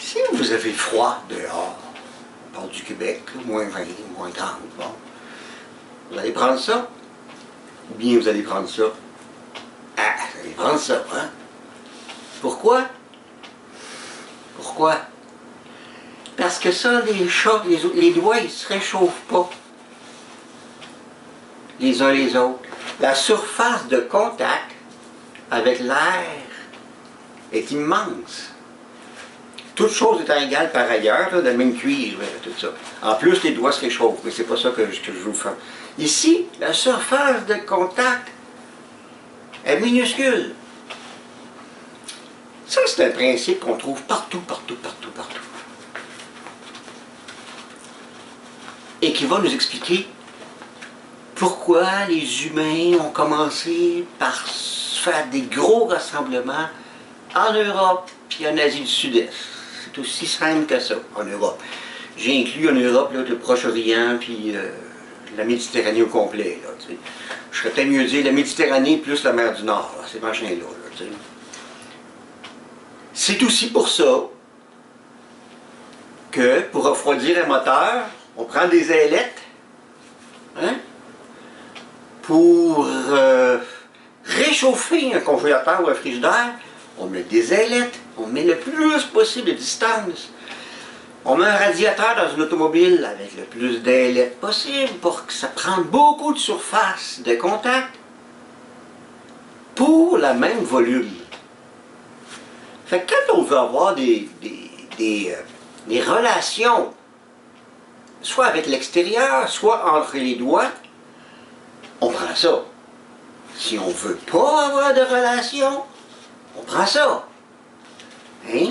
Si vous avez froid dehors, au bord du Québec, moins 20, moins 30, bon, vous allez prendre ça? Ou bien vous allez prendre ça? Ah, vous allez prendre ça, hein? Pourquoi? Pourquoi? Parce que ça, les chats, les doigts, ils ne se réchauffent pas les uns les autres. La surface de contact avec l'air est immense. Toute chose étant égale par ailleurs, là, dans le même cuir, tout ça. En plus, les doigts se réchauffent, mais c'est pas ça que je vous fais. Ici, la surface de contact est minuscule. Ça, c'est un principe qu'on trouve partout, partout, partout, partout. Et qui va nous expliquer pourquoi les humains ont commencé par faire des gros rassemblements en Europe puis en Asie du Sud-Est. C'est aussi simple que ça, en Europe. J'ai inclus en Europe là, le Proche-Orient puis la Méditerranée au complet. Là, je serais peut-être mieux dire la Méditerranée plus la mer du Nord, là, ces machins-là. Là, c'est aussi pour ça que pour refroidir un moteur, on prend des ailettes, hein, pour réchauffer un congélateur ou un frigidaire, on met des ailettes, on met le plus possible de distance. On met un radiateur dans une automobile avec le plus d'ailettes possible pour que ça prenne beaucoup de surface de contact pour le même volume. Fait que quand on veut avoir des relations, soit avec l'extérieur, soit entre les doigts, on prend ça. Si on ne veut pas avoir de relations, on prend ça. Hein?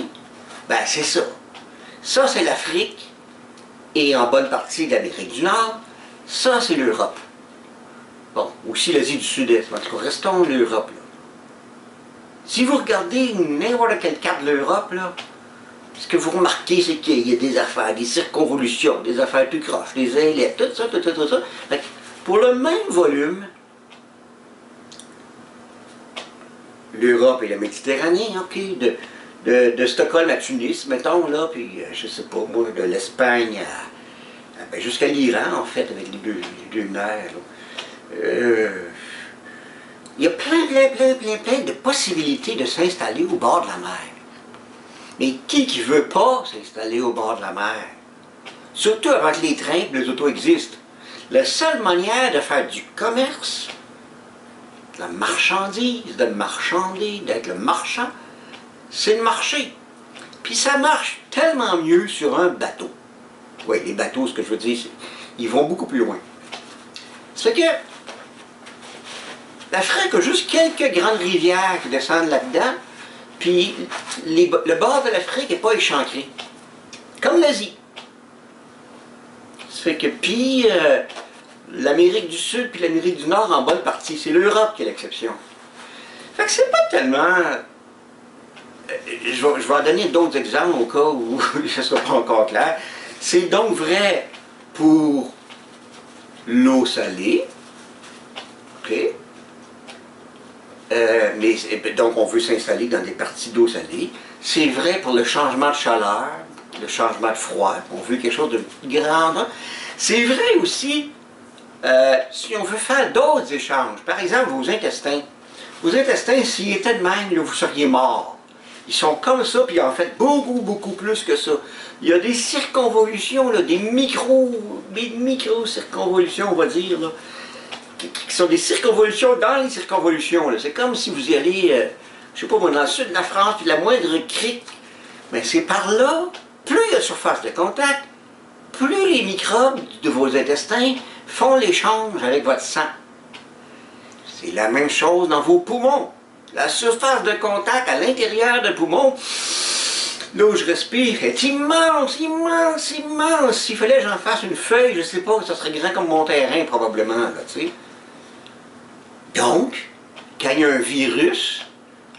Ben, c'est ça. Ça, c'est l'Afrique, et en bonne partie de l'Amérique du Nord. Ça, c'est l'Europe. Bon, aussi l'Asie du Sud-Est. En tout cas, restons l'Europe, là. Si vous regardez n'importe quelle carte de l'Europe, là, ce que vous remarquez, c'est qu'il y a des affaires, des circonvolutions, des affaires plus croches, des ailettes, tout ça, tout ça, tout ça. Fait que pour le même volume, l'Europe et la Méditerranée, ok, de Stockholm à Tunis, mettons, là, puis je sais pas, moi, de l'Espagne ben, jusqu'à l'Iran, en fait, avec les deux mers. Il y a plein de possibilités de s'installer au bord de la mer. Mais qui veut pas s'installer au bord de la mer? Surtout avant que les trains et les autos existent. La seule manière de faire du commerce, de la marchandise, de marchander, d'être le marchand, c'est de marcher. Puis ça marche tellement mieux sur un bateau. Oui, les bateaux, ce que je veux dire, ils vont beaucoup plus loin. Ça fait que l'Afrique a juste quelques grandes rivières qui descendent là-dedans, puis le bord de l'Afrique n'est pas échancré. Comme l'Asie. Ça fait que, puis, l'Amérique du Sud puis l'Amérique du Nord en bonne partie, c'est l'Europe qui est l'exception. Fait que c'est pas tellement... je vais en donner d'autres exemples au cas où ça ne sera pas encore clair. C'est donc vrai pour l'eau salée. OK? Donc on veut s'installer dans des parties d'eau salée. C'est vrai pour le changement de chaleur, le changement de froid. On veut quelque chose de grand. C'est vrai aussi si on veut faire d'autres échanges. Par exemple, vos intestins. Vos intestins, s'ils étaient de même, là, vous seriez morts. Ils sont comme ça, puis en fait beaucoup, beaucoup plus que ça. Il y a des circonvolutions, là, des micro-circonvolutions, on va dire, là, qui sont des circonvolutions dans les circonvolutions. C'est comme si vous y allez, je sais pas moi, dans le sud de la France, puis la moindre crique, mais c'est par là, plus il y a de surface de contact, plus les microbes de vos intestins font l'échange avec votre sang. C'est la même chose dans vos poumons. La surface de contact à l'intérieur des poumons, là où je respire, est immense, immense, immense. S'il fallait que j'en fasse une feuille, je ne sais pas, ça serait grand comme mon terrain probablement, là, tu sais. Donc, quand il y a un virus,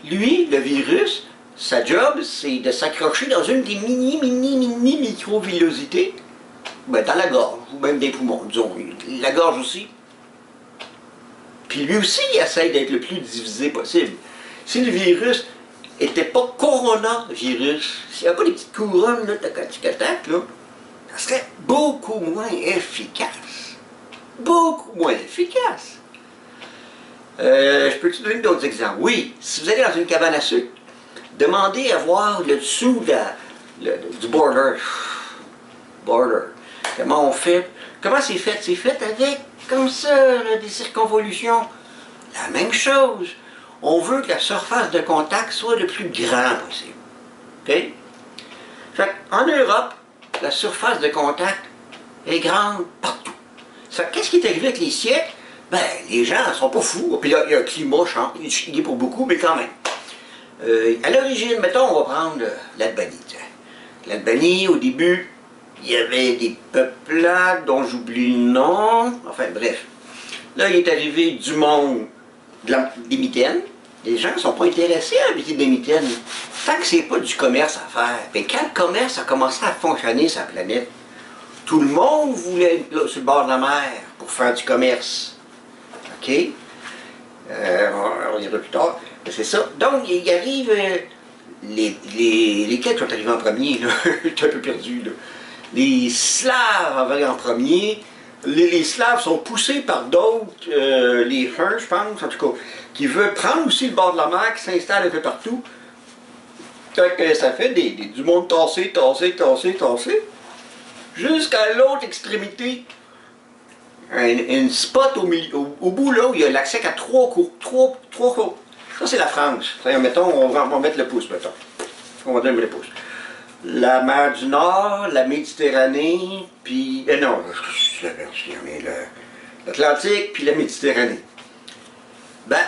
lui, le virus, sa job, c'est de s'accrocher dans une des mini microvillosités, ben, dans la gorge, ou même des poumons, disons, la gorge aussi. Puis lui aussi, il essaie d'être le plus divisé possible. Si le virus n'était pas coronavirus, s'il n'y avait pas des petites couronnes, là, tac, là, ça serait beaucoup moins efficace. Beaucoup moins efficace. Je peux te donner d'autres exemples? Oui, si vous allez dans une cabane à sucre, demandez à voir le dessous du border. Comment on fait? Comment c'est fait? C'est fait avec, comme ça, là, des circonvolutions. La même chose. On veut que la surface de contact soit le plus grand possible. OK? Fait en Europe, la surface de contact est grande partout. Qu'est-ce qui est arrivé avec les siècles? Ben, les gens ne sont pas fous. Puis là, il y a un climat, il est pour beaucoup, mais quand même. À l'origine, mettons, on va prendre l'Albanie. L'Albanie, au début, il y avait des peuplades dont j'oublie le nom. Enfin, bref. Là, il est arrivé du monde des mitaines. Les gens ne sont pas intéressés à visiter des mitaines. Tant que c'est pas du commerce à faire. Mais quand le commerce a commencé à fonctionner sur la planète, tout le monde voulait être là, sur le bord de la mer pour faire du commerce. OK? On ira plus tard. C'est ça. Donc, il arrive... lesquels sont arrivés en premier, là? J'étais un peu perdu, là. Les Slaves arrivent en premier. Les Slaves sont poussés par d'autres, les Huns, je pense, en tout cas, qui veulent prendre aussi le bord de la mer, qui s'installent un peu partout. Ça fait du monde tassé, jusqu'à l'autre extrémité. Un spot au bout, là, où il y a l'accès à trois cours. Ça, c'est la France. Mettons, on va mettre le pouce, mettons. On va donner le pouce. La mer du Nord, la Méditerranée, puis... non, l'Atlantique, puis la Méditerranée. Ben,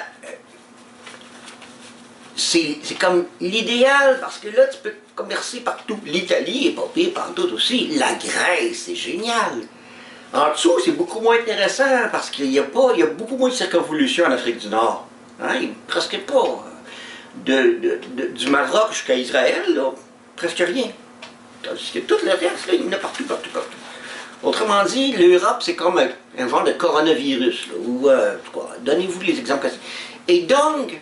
c'est comme l'idéal, parce que là, tu peux commercer partout. L'Italie est pas pire partout aussi. La Grèce, c'est génial. En dessous, c'est beaucoup moins intéressant, parce qu'il y a beaucoup moins de circonvolution en Afrique du Nord. Hein? Il n'y a presque pas. Du Maroc jusqu'à Israël, là, presque rien. Parce que tout le reste, là, il y en a partout. Autrement dit, l'Europe, c'est comme un genre de coronavirus. Donnez-vous les exemples. Et donc,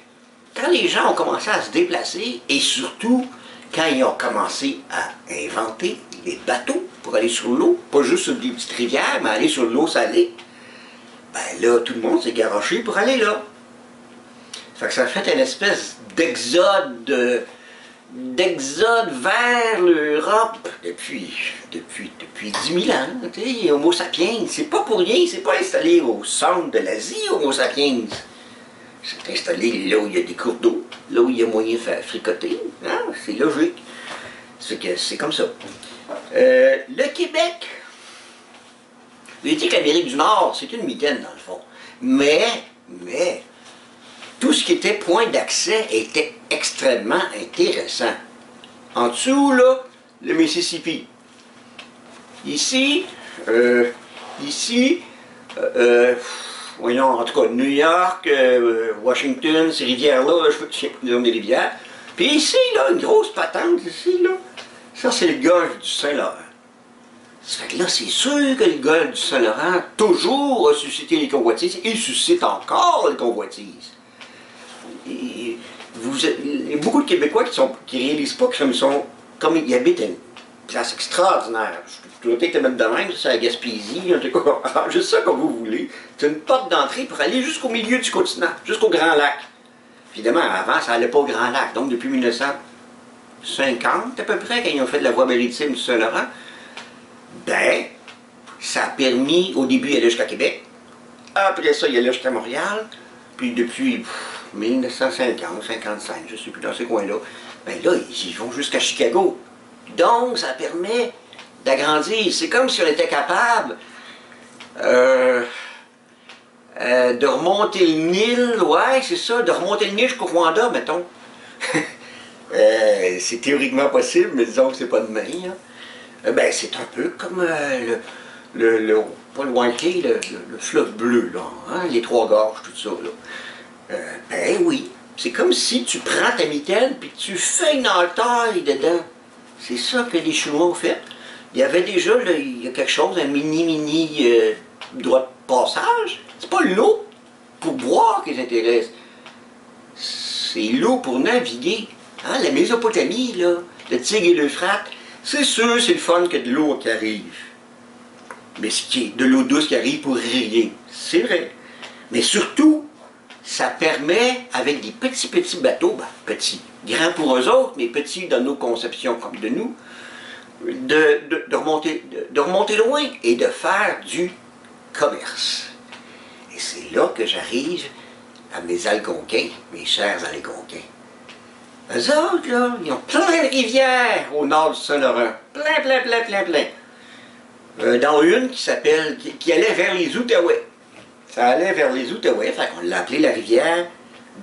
quand les gens ont commencé à se déplacer, et surtout quand ils ont commencé à inventer les bateaux pour aller sur l'eau, pas juste sur des petites rivières, mais aller sur l'eau salée, ben là, tout le monde s'est garoché pour aller là. Ça a fait une espèce d'exode vers l'Europe depuis 10 000 ans. Homo sapiens, c'est pas pour rien, c'est pas installé au centre de l'Asie, Homo sapiens. C'est installé là où il y a des cours d'eau, là où il y a moyen de faire fricoter. Hein? C'est logique. C'est comme ça. Le Québec, j'ai dit que l'Amérique du Nord, c'est une mitaine dans le fond. Mais, tout ce qui était point d'accès était extrêmement intéressant. En dessous, là, le Mississippi. Ici, voyons, en tout cas, New York, Washington, ces rivières-là, je sais pas des rivières. Puis ici, là, une grosse patente, ici, là, ça, c'est le golfe du Saint-Laurent. Ça fait que là, c'est sûr que le golfe du Saint-Laurent, toujours a suscité les convoitises, et suscite encore les convoitises. Il y a beaucoup de Québécois qui réalisent pas comme ils habitent une place extraordinaire. Je dois peut-être te mettre de même, c'est la Gaspésie, en tout cas, juste ça comme vous voulez. C'est une porte d'entrée pour aller jusqu'au milieu du continent, jusqu'au Grand Lac. Évidemment, avant, ça n'allait pas au Grand Lac. Donc, depuis 1950, à peu près, quand ils ont fait de la voie maritime du Saint-Laurent, ben, ça a permis, au début, d'aller jusqu'à Québec. Après ça, il allait jusqu'à Montréal. Puis depuis 1950, 55, je ne sais plus dans ces coins-là, ben là, ils vont jusqu'à Chicago. Donc, ça permet d'agrandir. C'est comme si on était capable de remonter le Nil, ouais, c'est ça, de remonter le Nil jusqu'au Rwanda, mettons. C'est théoriquement possible, mais disons que c'est pas demain. Hein. Ben, c'est un peu comme pas le Wanké, le fleuve bleu, là, hein, les trois gorges, tout ça, là. Ben oui, c'est comme si tu prends ta mitaine puis tu fais une entaille dedans. C'est ça que les Chinois ont fait. Il y avait déjà, là, il y a quelque chose, un mini droit de passage. C'est pas l'eau pour boire qui les intéresse. C'est l'eau pour naviguer. Hein, la Mésopotamie, là, le Tigre et l'Euphrate, c'est sûr, c'est le fun que de l'eau qui arrive. Mais ce qui est de l'eau douce qui arrive pour rien, c'est vrai. Mais surtout, ça permet, avec des petits bateaux, ben, petits, grands pour eux autres, mais petits dans nos conceptions comme de nous, de remonter loin et de faire du commerce. Et c'est là que j'arrive à mes Algonquins, mes chers Algonquins. Eux autres, là, ils ont plein de rivières au nord du Saint-Laurent. Plein. Dans une qui allait vers les Outaouais. Ça allait vers les Outaouais, fait qu'on l'a appelée la rivière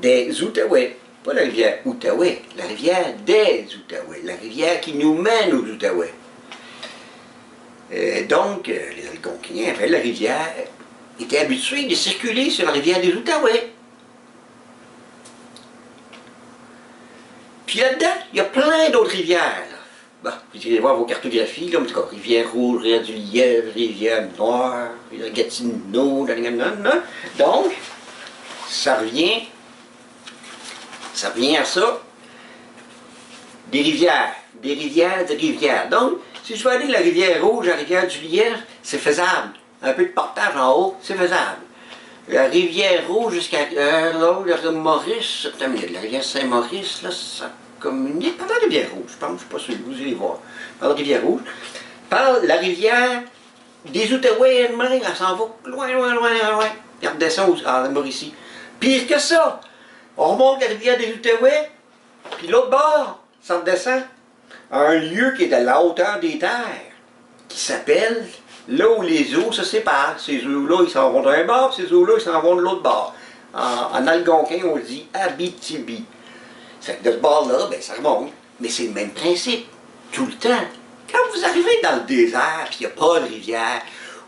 des Outaouais. Pas la rivière Outaouais, la rivière des Outaouais, la rivière qui nous mène aux Outaouais. Donc, les Algonquins, après la rivière, étaient habitués de circuler sur la rivière des Outaouais. Puis là-dedans, il y a plein d'autres rivières. Bon, vous irez voir vos cartographies, là, en tout cas, rivière Rouge, rivière du Lièvre, rivière Noire, rivière Gatineau, donc, ça revient à ça, des rivières. Donc, si je veux aller de la rivière Rouge à la rivière du Lièvre, c'est faisable. Un peu de portage en haut, c'est faisable. La rivière Rouge jusqu'à la Maurice, la rivière Saint-Maurice, là, ça communique. Par la rivière Rouge, je pense, je ne suis pas sûr, vous allez voir. Par la rivière Rouge. Par la rivière des Outaouais elle-même, elle s'en va loin. Puis elle redescend à la Mauricie. Pire que ça, on remonte la rivière des Outaouais, puis l'autre bord, ça redescend à un lieu qui est à la hauteur des terres, qui s'appelle là où les eaux se séparent. Ces eaux-là, ils s'en vont d'un bord, ces eaux-là, ils s'en vont de l'autre bord. En algonquin, on dit Abitibi. C'est que de ce bord-là, ben, ça remonte. Mais c'est le même principe, tout le temps. Quand vous arrivez dans le désert, puis il n'y a pas de rivière,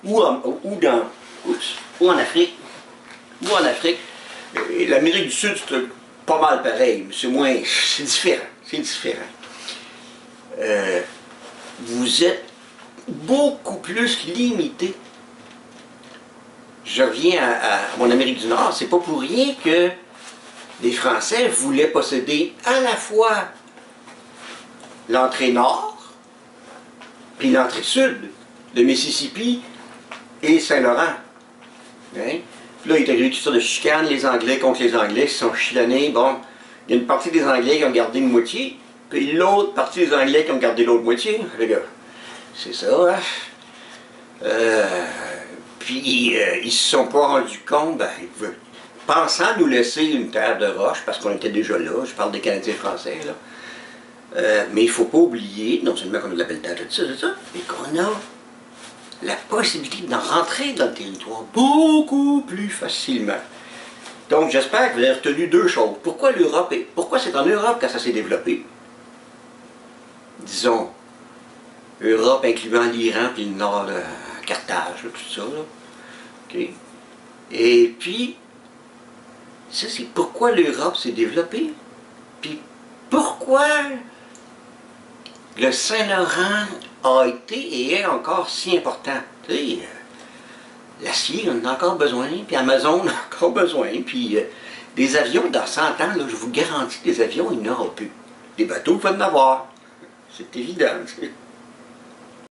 ou en Afrique, l'Amérique du Sud, c'est pas mal pareil, mais c'est différent. Vous êtes beaucoup plus limité. Je reviens à mon Amérique du Nord, c'est pas pour rien que les Français voulaient posséder à la fois l'entrée nord puis l'entrée sud de Mississippi et Saint-Laurent. Hein? Puis là, il y a eu toutes sortes de chicanes, les Anglais contre les Anglais qui sont chicanés. Bon, il y a une partie des Anglais qui ont gardé une moitié, puis l'autre partie des Anglais qui ont gardé l'autre moitié. Les gars, c'est ça, hein? Puis ils se sont pas rendus compte, ben, pensant nous laisser une terre de roche, parce qu'on était déjà là, je parle des Canadiens français, là. Mais il ne faut pas oublier, non seulement qu'on a de la belle terre, tout ça, mais qu'on a la possibilité d'en rentrer dans le territoire beaucoup plus facilement. Donc j'espère que vous avez retenu deux choses. Pourquoi c'est en Europe que ça s'est développé? Disons, Europe incluant l'Iran puis le nord de Carthage, là, tout ça. Là. Okay. Et puis, ça c'est pourquoi l'Europe s'est développée. Puis pourquoi le Saint-Laurent a été et est encore si important. Tu sais, l'acier, on en a encore besoin, puis Amazon, on a encore besoin, puis des avions, dans 100 ans, là, je vous garantis que des avions, il n'y en aura plus. Des bateaux, il faut en avoir. C'est évident. Tu sais.